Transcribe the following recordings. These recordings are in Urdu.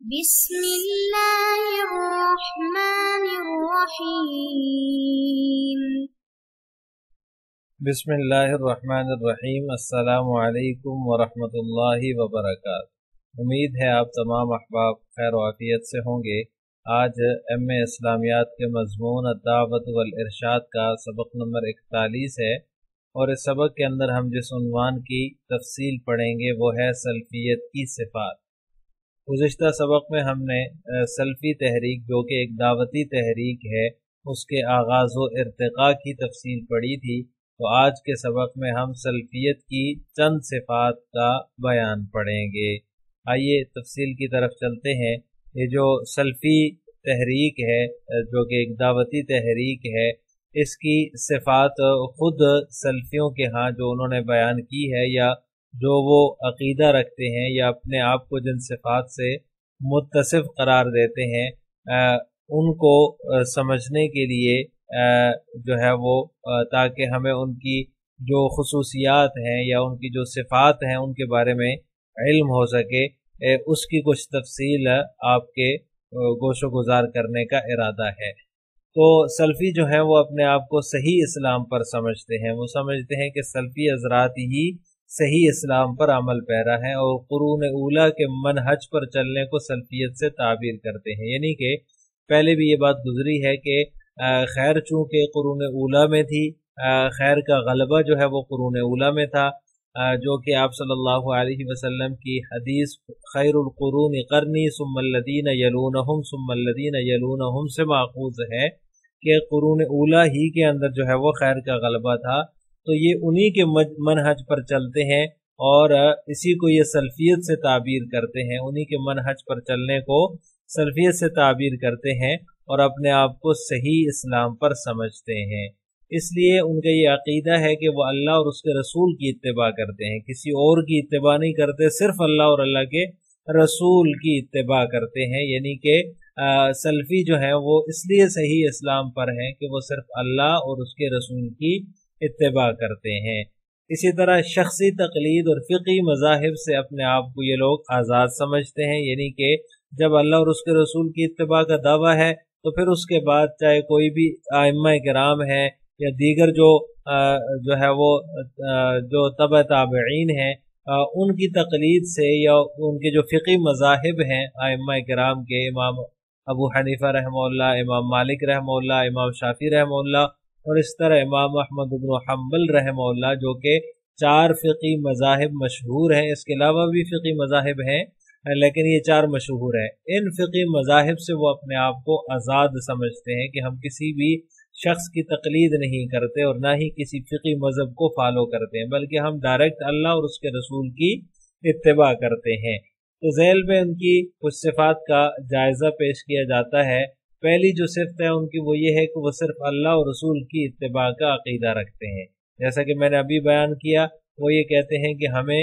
بسم الله الرحمن الرحيم بسم اللہ الرحمن الرحیم۔ السلام علیکم ورحمۃ اللہ وبرکاتہ۔ امید ہے آپ تمام احباب خیر و عافیت سے ہوں گے۔ آج ایم اے اسلامیات کے مضمون الدعوت والارشاد کا سبق نمبر 41 ہے، اور اس سبق کے اندر ہم جس عنوان کی تفصیل پڑھیں گے وہ ہے سلفیت کی صفات۔ گزشتہ سبق میں ہم نے سلفی تحریک جو کہ ایک دعوتی تحریک ہے اس کے آغاز و ارتقاء کی تفصیل پڑھی تھی، تو آج کے سبق میں ہم سلفیت کی چند صفات کا بیان پڑھیں گے۔ آئیے تفصیل کی طرف چلتے ہیں۔ یہ جو سلفی تحریک ہے جو کہ ایک دعوتی تحریک ہے، اس کی صفات خود سلفیوں کے ہاں جو انہوں نے بیان کی ہے یا جو وہ عقیدہ رکھتے ہیں یا اپنے آپ کو جن صفات سے متصف قرار دیتے ہیں، ان کو سمجھنے کے لیے جو ہے وہ تاکہ ہمیں ان کی جو خصوصیات ہیں یا ان کی جو صفات ہیں ان کے بارے میں علم ہو سکے، اس کی کچھ تفصیل آپ کے گوش و گزار کرنے کا ارادہ ہے۔ تو سلفی جو ہیں وہ اپنے آپ کو صحیح اسلام پر سمجھتے ہیں۔ وہ سمجھتے ہیں کہ سلفی حضرات ہی صحیح اسلام پر عمل پیرا ہے، اور قرون اولیٰ کے منہج پر چلنے کو سلفیت سے تعبیر کرتے ہیں۔ یعنی کہ پہلے بھی یہ بات گزری ہے کہ خیر چونکہ قرون اولیٰ میں تھی، خیر کا غلبہ جو ہے وہ قرون اولیٰ میں تھا، جو کہ آپ صلی اللہ علیہ وسلم کی حدیث خیر القرون قرنی ثم الذین یلونہم ثم الذین یلونہم سے ماخوذ ہے کہ قرون اولیٰ ہی کے اندر جو ہے وہ خیر کا غلبہ تھا۔ تو یہ انہی کے منہج پر چلتے ہیں اور اسی کو یہ سلفیت سے تعبیر کرتے ہیں، انہی کے منہج پر چلنے کو سلفیت سے تعبیر کرتے ہیں اور اپنے آپ کو صحیح اسلام پر سمجھتے ہیں۔ اس لیے ان کا یہ عقیدہ ہے کہ وہ اللہ اور اس کے رسول کی اتباع کرتے ہیں، کسی اور کی اتباع نہیں کرتے، صرف اللہ اور اللہ کے رسول کی اتباع کرتے ہیں۔ یعنی کہ سلفی جو ہیں وہ اس لیے صحیح اسلام پر ہیں کہ وہ صرف اللہ اور اس کے رسول کی اتباع کرتے ہیں۔ اسی طرح شخصی تقلید اور فقہی مذاہب سے اپنے آپ کو یہ لوگ آزاد سمجھتے ہیں، یعنی کہ جب اللہ اور اس کے رسول کی اتباع کا دعویٰ ہے تو پھر اس کے بعد چاہے کوئی بھی ائمہ کرام ہے یا دیگر جو ہے وہ جو تبع تابعین ہیں، ان کی تقلید سے یا ان کے جو فقہی مذاہب ہیں ائمہ کرام کے، امام ابو حنیفہ رحمہ اللہ، امام مالک رحمہ اللہ، امام شافعی رحمہ اللہ، اور اس طرح امام احمد بن حنبل رحمہ اللہ، جو کہ 4 فقہی مذاہب مشہور ہیں۔ اس کے علاوہ بھی فقہی مذاہب ہیں لیکن یہ 4 مشہور ہیں۔ ان فقہی مذاہب سے وہ اپنے آپ کو آزاد سمجھتے ہیں کہ ہم کسی بھی شخص کی تقلید نہیں کرتے اور نہ ہی کسی فقہی مذہب کو فالو کرتے ہیں، بلکہ ہم ڈائریکٹ اللہ اور اس کے رسول کی اتباع کرتے ہیں۔ تو ذیل میں ان کی کچھ صفات کا جائزہ پیش کیا جاتا ہے۔ پہلی جو صفت ہے ان کی وہ یہ ہے کہ وہ صرف اللہ اور رسول کی اتباع کا عقیدہ رکھتے ہیں۔ جیسا کہ میں نے ابھی بیان کیا، وہ یہ کہتے ہیں کہ ہمیں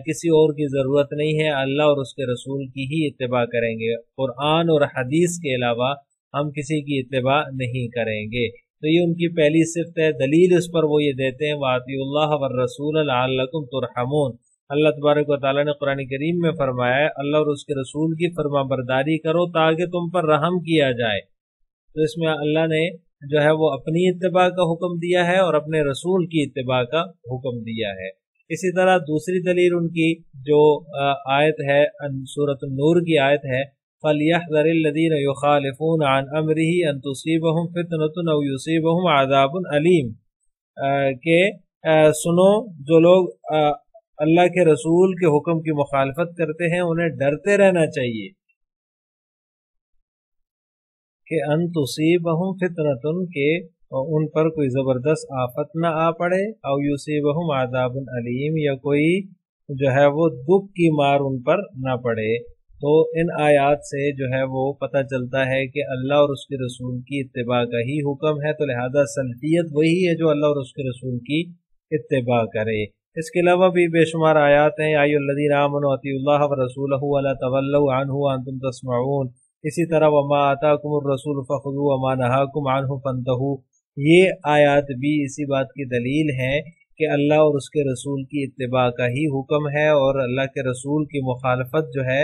کسی اور کی ضرورت نہیں ہے، اللہ اور اس کے رسول کی ہی اتباع کریں گے، قرآن اور حدیث کے علاوہ ہم کسی کی اتباع نہیں کریں گے۔ تو یہ ان کی پہلی صفت ہے۔ دلیل اس پر وہ یہ دیتے ہیں وَأَطِيعُوا اللَّهَ وَالرَّسُولَ لَعَلَّكُمْ تُرْحَمُونَ۔ اللہ تبارک و تعالیٰ نے قرآن کریم میں فرمایا ہے اللہ اور اس کے رسول کی فرما برداری کرو تاکہ تم پر رحم کیا جائے۔ تو اس میں اللہ نے جو ہے وہ اپنی اتباع کا حکم دیا ہے اور اپنے رسول کی اتباع کا حکم دیا ہے۔ اسی طرح دوسری دلیل ان کی جو آیت ہے سورۃ النور کی آیت ہے فَلْيَحْذَرِ الَّذِينَ يُخَالِفُونَ عَنْ أَمْرِهِ أَن تُصِيبَهُمْ فِتْنَةٌ أَوْ يُصِيبَهُمْ عَذَابٌ أَلِيمٌ، کہ سنو جو لوگ اللہ کے رسول کے حکم کی مخالفت کرتے ہیں انہیں ڈرتے رہنا چاہیے کہ ان تصیبہم فتنۃ، کہ ان پر کوئی زبردست آفت نہ آ پڑے، او یصیبہم عذاب علیم، یا کوئی جو ہے وہ دکھ کی مار ان پر نہ پڑے۔ تو ان آیات سے جو ہے وہ پتہ چلتا ہے کہ اللہ اور اس کے رسول کی اتباع کا ہی حکم ہے، تو لہذا سلفیت وہی ہے جو اللہ اور اس کے رسول کی اتباع کرے۔ اس کے علاوہ بھی بے شمار آیات ہیں، یا ایھا الذین آمنوا اطیعوا اللہ ورسولہ ولا تولوا عنہ وانتم تسمعون۔ اسی طرح وما آتاکم الرسول فخذوہ وما نہاکم عنہ فانتہوا۔ یہ آیات بھی اسی بات کی دلیل ہیں کہ اللہ اور اس کے رسول کی اتباع کا ہی حکم ہے، اور اللہ کے رسول کی مخالفت جو ہے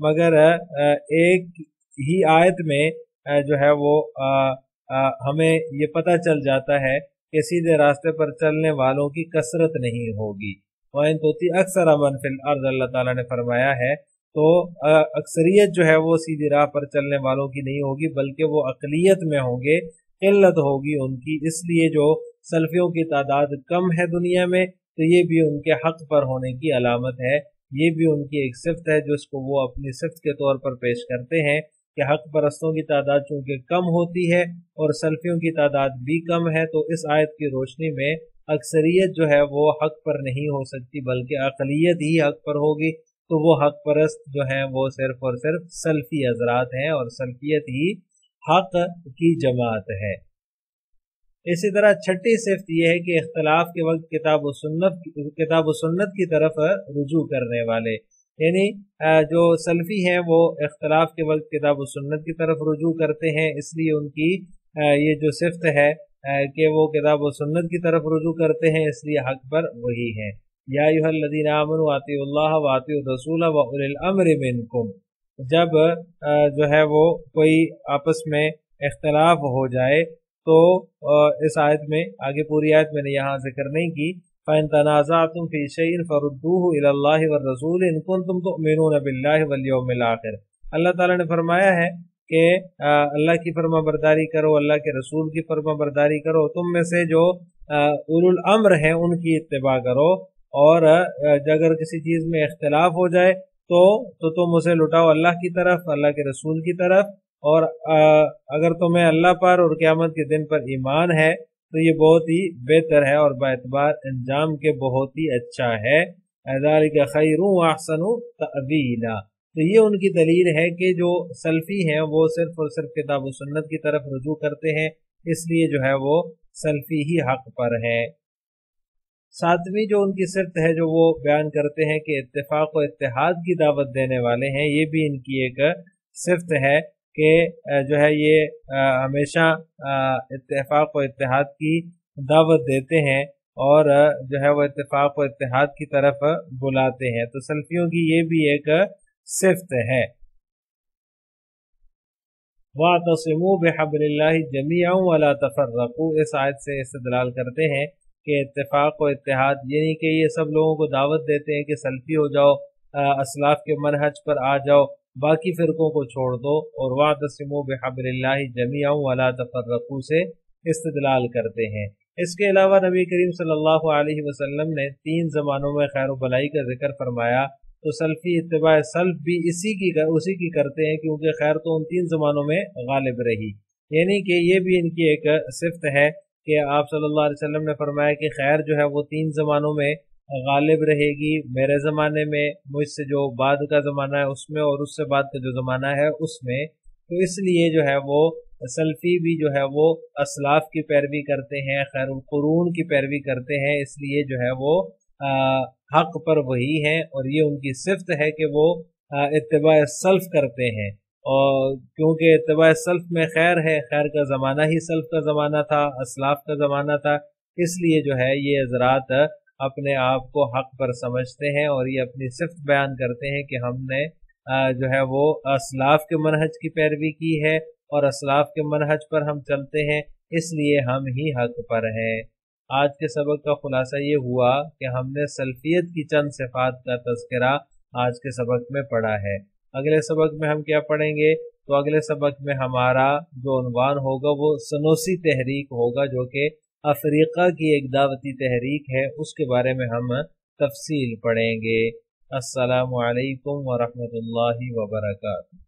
مگر ایک ہی آیت میں جو ہے وہ ہمیں یہ پتہ چل جاتا ہے کہ سیدھے راستے پر چلنے والوں کی کثرت نہیں ہوگی۔ وَإِن تُطِعْ أَكْثَرَ مَن فِي الْأَرْضِ، اللہ تعالیٰ نے فرمایا ہے تو اکثریت جو ہے وہ سیدھی راہ پر چلنے والوں کی نہیں ہوگی، بلکہ وہ اقلیت میں ہوں گے، قلت ہوگی ان کی۔ اس لیے جو سلفیوں کی تعداد کم ہے دنیا میں تو یہ بھی ان کے حق پر ہونے کی علامت ہے، یہ بھی ان کی ایک صفت ہے جس کو وہ اپنی صفت کے طور پر پیش کرتے ہیں کہ حق پرستوں کی تعداد چونکہ کم ہوتی ہے اور سلفیوں کی تعداد بھی کم ہے، تو اس آیت کی روشنی میں اکثریت جو ہے وہ حق پر نہیں ہو سکتی بلکہ اقلیت ہی حق پر ہوگی، تو وہ حق پرست جو ہیں وہ صرف اور صرف سلفی حضرات ہیں اور سلفیت ہی حق کی جماعت ہے۔ اسی طرح چھٹی صفت یہ ہے کہ اختلاف کے وقت کتاب و سنت کی طرف رجوع کرنے والے، یعنی جو سلفی ہیں وہ اختلاف کے وقت کتاب و سنت کی طرف رجوع کرتے ہیں، اس لیے ان کی یہ جو صفت ہے کہ وہ کتاب و سنت کی طرف رجوع کرتے ہیں، اس لیے حق پر وہی ہیں۔ یا ایھا الذین آمنوا اطیعوا اللہ واطیعوا الرسول واولی الامر منکم، جب جو ہے وہ کوئی آپس میں اختلاف ہو جائے تو اس آیت میں آگے پوری آیت میں نے یہاں ذکر نہیں کی، فَإِن تَنَازَعْتُمْ فِي شَيْءٍ فَرُدُّوهُ إِلَى اللَّهِ وَالرَّسُولِ إِن كُنتُمْ تُؤْمِنُونَ بِاللَّهِ وَالْيَوْمِ الْآخِرِ۔ اللہ تعالیٰ نے فرمایا ہے کہ اللہ کی فرما برداری کرو، اللہ کے رسول کی فرما برداری کرو، تم میں سے جو اولو الامر ہیں ان کی اتباع کرو، اور اگر کسی چیز میں اختلاف ہو جائے تو تم اسے لٹاؤ اللہ کی طرف، اللہ کے رسول کی طرف، اور اگر تمہیں اللہ پر اور قیامت کے دن پر ایمان ہے تو یہ بہت ہی بہتر ہے اور باعتبار انجام کے بہت ہی اچھا ہے۔ ذَلِكَ خَيْرٌ وَأَحْسَنُ تَأْوِيلًا، تو یہ ان کی دلیل ہے کہ جو سلفی ہیں وہ صرف اور صرف کتاب و سنت کی طرف رجوع کرتے ہیں، اس لیے جو ہے وہ سلفی ہی حق پر ہیں۔ ساتویں جو ان کی صفت ہے جو وہ بیان کرتے ہیں کہ اتفاق و اتحاد کی دعوت دینے والے ہیں، یہ بھی ان کی ایک صفت ہے کہ جو ہے یہ ہمیشہ اتفاق و اتحاد کی دعوت دیتے ہیں اور جو ہے وہ اتفاق و اتحاد کی طرف بلاتے ہیں، تو سلفیوں کی یہ بھی ایک صفت ہے۔ وَاعْتَصِمُوا بِحَبْلِ اللَّهِ جَمِيعًا وَلَا تَفَرَّقُوا، اس آیت سے استدلال کرتے ہیں کہ اتفاق و اتحاد یعنی کہ یہ سب لوگوں کو دعوت دیتے ہیں کہ سلفی ہو جاؤ، اسلاف کے منہج پر آ جاؤ، باقی فرقوں کو چھوڑ دو، اور وَاعْتَصِمُوا بِحَبْلِ اللَّهِ جَمِيعًا وَلَا تَفَرَّقُوا سے استدلال کرتے ہیں۔ اس کے علاوہ نبی کریم صلی اللہ علیہ وسلم نے 3 زمانوں میں خیر و بلائی کا ذکر فرمایا، تو سلفی اتباع سلف بھی اسی کی کرتے ہیں، کیونکہ خیر تو ان 3 زمانوں میں غالب رہی، یعنی کہ یہ بھی ان کی ایک صفت ہے کہ آپ صلی اللہ علیہ وسلم نے فرمایا کہ خیر جو ہے وہ 3 زمانوں میں غالب رہے گی، میرے زمانے میں، مجھ سے جو بعد کا زمانہ ہے اس میں، اور اس سے بعد کا جو زمانہ ہے اس میں، تو اس لیے جو ہے وہ سلفی بھی جو ہے وہ اسلاف کی پیروی کرتے ہیں، خیر القرون کی پیروی کرتے ہیں، اس لیے جو ہے وہ حق پر وہی ہیں، اور یہ ان کی صفت ہے کہ وہ اتباع سلف کرتے ہیں، اور کیونکہ اتباع سلف میں خیر ہے، خیر کا زمانہ ہی سلف کا زمانہ تھا، اسلاف کا زمانہ تھا، اس لیے جو ہے یہ حضرات اپنے آپ کو حق پر سمجھتے ہیں اور یہ اپنی صفت بیان کرتے ہیں کہ ہم نے جو ہے وہ اسلاف کے منہج کی پیروی کی ہے اور اسلاف کے منہج پر ہم چلتے ہیں، اس لیے ہم ہی حق پر ہیں۔ آج کے سبق کا خلاصہ یہ ہوا کہ ہم نے سلفیت کی چند صفات کا تذکرہ آج کے سبق میں پڑھا ہے۔ اگلے سبق میں ہم کیا پڑھیں گے؟ تو اگلے سبق میں ہمارا جو عنوان ہوگا وہ سنوسی تحریک ہوگا، جو کہ افریقہ کی ایک دعوتی تحریک ہے، اس کے بارے میں ہم تفصیل پڑھیں گے۔ السلام علیکم ورحمۃ اللہ وبرکاتہ۔